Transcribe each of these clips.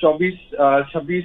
24-26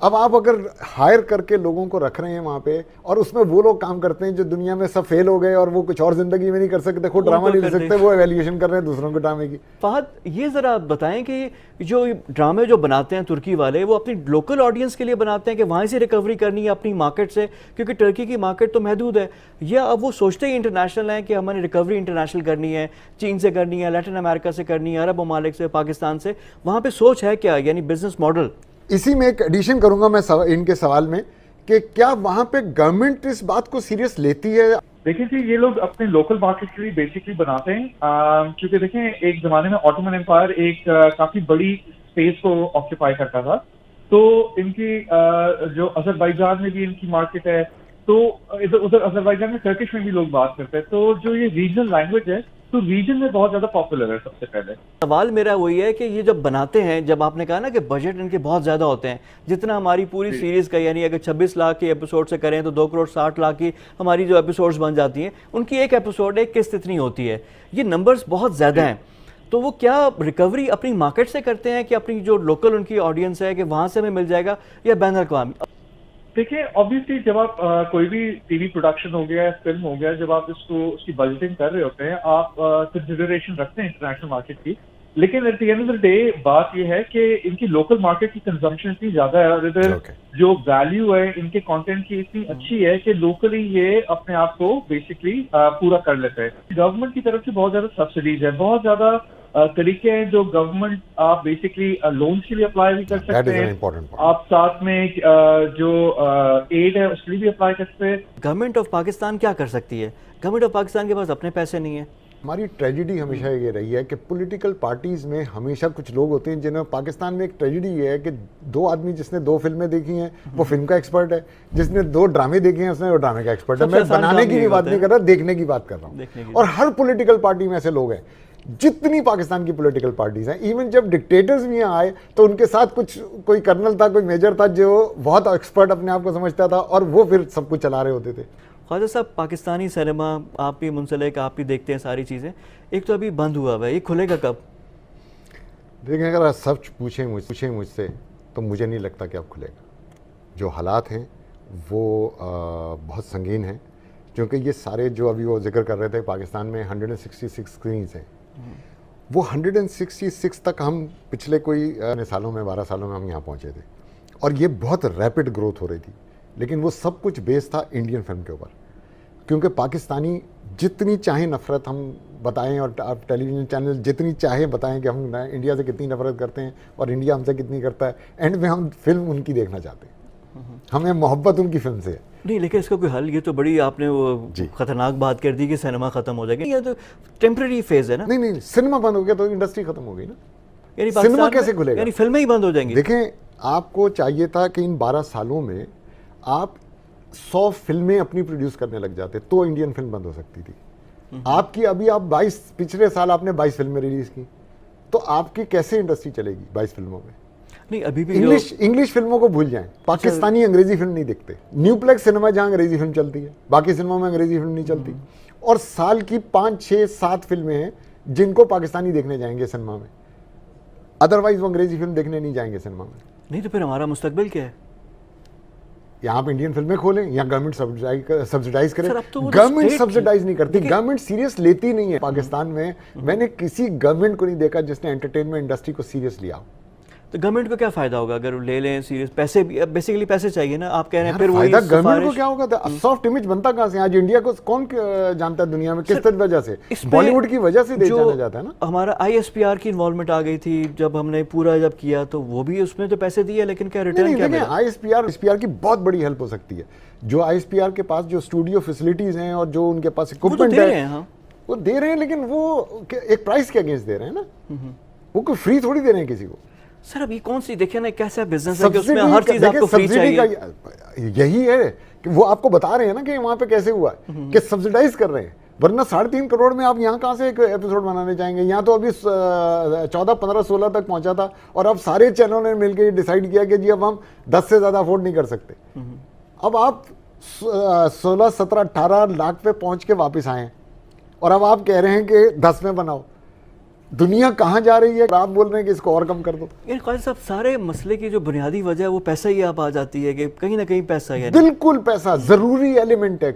اب آپ اگر ہائر کر کے لوگوں کو رکھ رہے ہیں وہاں پہ اور اس میں وہ لوگ کام کرتے ہیں جو دنیا میں سب فیل ہو گئے اور وہ کچھ اور زندگی میں نہیں کر سکتے, خود ڈرامہ نہیں لے سکتے, وہ ایویلیویشن کر رہے ہیں دوسروں کے ڈرامے کی. فہد یہ ذرا بتائیں کہ جو ڈرامے جو بناتے ہیں ترکی والے وہ اپنی لوکل آڈینس کے لیے بناتے ہیں کہ وہاں سے ریکوری کرنی ہے اپنی مارکیٹ سے, کیونکہ ٹرکی کی مارکیٹ تو محدود ہے, یا اب وہ سوچتے ہی انٹرنیشنل ہیں کہ ہمیں نے ریکوری انٹرنیشنل کرنی ہے, چین سے کرنی ہے, لیٹن امریکہ سے کرنی ہے, عرب ممالک سے, پاکستان سے, وہاں پہ سوچ ہے کیا, یعنی بزنس ماڈل؟ اسی میں ایک ایڈیشن کروں گا میں ان کے سوال میں کہ کیا وہاں پہ گورنمنٹ اس بات کو سیریس لیتی ہے؟ دیکھیں جی, یہ لوگ اپنے لوکل مارکیٹ کے لیے بیسکلی بناتے ہیں, کیونکہ دیکھیں ایک زمانے میں آٹومن ایمپائر ایک کافی بڑی اسپیس کو آکوپائی کرتا تھا, تو ان کی جو آذربائیجان میں بھی ان کی مارکیٹ ہے, تو ادھر آذربائیجان میں ٹرکش میں بھی لوگ بات کرتے ہیں, تو جو یہ ریجنل لینگویج ہے تو ریجن میں بہت زیادہ پاپولر ہے. سب سے پہلے سوال میرا وہی ہے کہ یہ جب بناتے ہیں, جب آپ نے کہا نا کہ بجٹ ان کے بہت زیادہ ہوتے ہیں, جتنا ہماری پوری سیریز کا, یعنی اگر 26 لاکھ کے ایپیسوڈ سے کریں تو 2 کروڑ 60 لاکھ کی ہماری جو ایپیسوڈز بن جاتی ہیں, ان کی ایک ایپیسوڈ ایک قسط اتنی ہوتی ہے, یہ نمبرز بہت زیادہ ہیں. تو وہ کیا ریکوری اپنی مارکیٹ سے کرتے ہیں کہ اپنی جو لوکل ان کی آڈینس ہے کہ وہاں سے ہمیں مل جائے گا, یا بین الاقوامی؟ دیکھیں آبویسلی جب آپ کوئی بھی ٹی وی پروڈکشن ہو گیا, فلم ہو گیا, جب آپ اس کی بجٹنگ کر رہے ہوتے ہیں, آپ کنسیڈریشن رکھتے ہیں انٹرنیشنل مارکیٹ کی, لیکن at the end of the day بات یہ ہے کہ ان کی لوکل مارکیٹ کی کنزمپشن اتنی زیادہ ہے, اور ادھر جو ویلیو ہے ان کے کانٹینٹ کی اتنی اچھی ہے کہ لوکلی یہ اپنے آپ کو بیسکلی پورا کر لیتے ہیں. گورنمنٹ کی طرف سے بہت زیادہ سبسڈیز ہے, بہت زیادہ طریقے ہیں جو گورنمنٹ آپ بیسکلی لونس کے لیے اپلائی بھی کر سکتے ہیں, آپ ساتھ میں جو ایڈ ہے اس کے لیے بھی اپلائی کر سکتے ہیں. گورنمنٹ آف پاکستان کیا کر سکتی ہے؟ گورنمنٹ آف پاکستان کے پاس اپنے پیسے نہیں ہیں. ہماری ٹریجڈی ہمیشہ یہ رہی ہے کہ پولیٹیکل پارٹیز میں ہمیشہ کچھ لوگ ہوتے ہیں جنہوں پاکستان میں ایک ٹریجڈی یہ ہے کہ 2 آدمی جس نے 2 فلمیں دیکھی ہیں وہ فلم کا ایکسپرٹ ہے, جس نے 2 ڈرامے دیکھے ہیں اس نے وہ ڈرامے کا ایکسپرٹ ہے. میں بنانے کی بھی بات نہیں کر رہا, دیکھنے کی بات کر رہا ہوں. اور ہر پولیٹیکل پارٹی میں ایسے لوگ ہیں, جتنی پاکستان کی پولیٹیکل پارٹیز ہیں, ایون جب ڈکٹیٹرز بھی یہاں آئے تو ان کے ساتھ کوئی کرنل تھا, کوئی میجر تھا جو بہت ایکسپرٹ اپنے آپ کو سمجھتا تھا, اور وہ پھر سب کچھ چلا رہے ہوتے تھے. خواجہ صاحب, پاکستانی سینما آپ بھی منسلک, آپ بھی دیکھتے ہیں ساری چیزیں, ایک تو ابھی بند ہوا ہے, یہ کھلے گا کب؟ دیکھیں اگر آپ سب پوچھیں مجھ سے تو مجھے نہیں لگتا کہ اب کھلے گا. جو حالات ہیں وہ بہت سنگین ہیں, کیونکہ یہ سارے جو ابھی وہ ذکر کر رہے تھے پاکستان میں 166 اسکرینز ہیں, وہ 166 تک ہم پچھلے کوئی سالوں میں 12 سالوں میں ہم یہاں پہنچے تھے, اور یہ بہت ریپڈ گروتھ ہو رہی تھی, لیکن وہ سب کچھ بیس تھا انڈین فلم کے اوپر. کیونکہ پاکستانی جتنی چاہیں نفرت ہم بتائیں, اور آپ ٹیلی ویژن چینل جتنی چاہیں بتائیں کہ ہم انڈیا سے کتنی نفرت کرتے ہیں اور انڈیا ہم سے کتنی کرتا ہے, اینڈ میں ہم فلم ان کی دیکھنا چاہتے ہیں, ہمیں محبت ان کی فلم سے ہے. نہیں, لیکن اس کا کوئی حل, یہ تو بڑی آپ نے وہ خطرناک بات کر دی کہ سینما ختم ہو جائے گا, یہ تو ٹیمپریری فیز ہے نا. نہیں, سینما بند ہو گیا تو انڈسٹری ختم ہو گئی نا. یعنی سینما کیسے کھلے گا؟ یعنی فلمیں ہی بند ہو جائیں گی. دیکھیں آپ کو چاہیے تھا کہ ان 12 سالوں میں آپ 100 فلمیں اپنی پروڈیوس کرنے لگ جاتے تو انڈین فلم بند ہو سکتی تھی. آپ کی ابھی آپ 22 پچھلے سال آپ نے 22 فلمیں ریلیز کی, تو آپ کی کیسے انڈسٹری چلے گی 22 فلموں میں؟ نہیں, ابھی بھی انگلش فلموں کو بھول جائیں, پاکستانی انگریزی فلم نہیں دیکھتے. نیو پلیکس سنیما جہاں انگریزی فلم چلتی ہے, باقی سنیما میں انگریزی فلم نہیں چلتی, اور سال کی 5 6 7 فلمیں ہیں جن کو پاکستانی دیکھنے جائیں گے سنیما میں, ادروائز وہ انگریزی فلم دیکھنے نہیں جائیں گے سنیما میں. نہیں تو پھر ہمارا مستقبل کیا ہے؟ یہاں پہ انڈین فلمیں کھولیں یا گورنمنٹ سبسڈائز کرے. گورنمنٹ سبسڈائز نہیں کرتی, گورنمنٹ سیریس لیتی نہیں ہے پاکستان میں. میں نے کسی گورنمنٹ کو نہیں دیکھا جس نے انٹرٹینمنٹ انڈسٹری کو سیریس لیا. تو گورنمنٹ کو کیا فائدہ ہوگا اگر لے لیں سیریس؟ پیسے بیسیکلی پیسے چاہیے نا, آپ کہہ رہے ہیں. پھر فائدہ گورنمنٹ کو کیا ہوگا؟ سافٹ امیج بنتا کہاں سے؟ آج انڈیا کو کون جانتا ہے دنیا میں؟ کس وجہ سے؟ بالی ووڈ کی وجہ سے جانا جاتا ہے نا. ہمارا ISPR کی انوالومنٹ آ گئی تھی جب ہم نے پورا جب کیا, تو وہ بھی اس میں تو پیسے دیے, لیکن کیا ریٹرن کیا ملا؟ ISPR کی بہت بڑی ہیلپ ہو سکتی ہے. جو ISPR کے پاس جو اسٹوڈیو فیسلٹیز ہیں اور جو ان کے پاس اکوپمنٹ ہے وہ دے رہے ہیں, لیکن وہ ایک پرائز کے اگینسٹ دے رہے ہیں نا, وہ کوئی فری تھوڑی دے رہے ہیں کسی کو. سر اب یہ کون سی دیکھیں نا کیسا بزنس ہے کہ اس میں ہر چیز آپ کو فری چاہیے. یہی ہے کہ وہ آپ کو بتا رہے ہیں نا کہ وہاں پہ کیسے ہوا ہے کہ سبسڈائز کر رہے ہیں, ورنہ 3.5 کروڑ میں آپ یہاں کہاں سے ایک ایپیسوڈ بنانے جائیں گے؟ یہاں تو ابھی 14 15 16 تک پہنچا تھا, اور اب سارے چینلوں نے مل کے یہ ڈیسائیڈ کیا کہ جی اب ہم 10 سے زیادہ افورڈ نہیں کر سکتے. اب آپ 16 17 18 لاکھ پہ پہنچ کے واپس آئے ہیں, اور اب آپ کہہ رہے ہیں کہ 10 میں بناؤ. دنیا کہاں جا رہی ہے، آپ بول رہے ہیں کہ اس کو اور کم کر دو. یعنی قاضی صاحب سارے مسئلے کی جو بنیادی وجہ ہے وہ پیسہ ہی آپ آ جاتی ہے کہ کہیں نہ کہیں پیسہ ہے. بالکل پیسہ ضروری ایلیمنٹ ہے.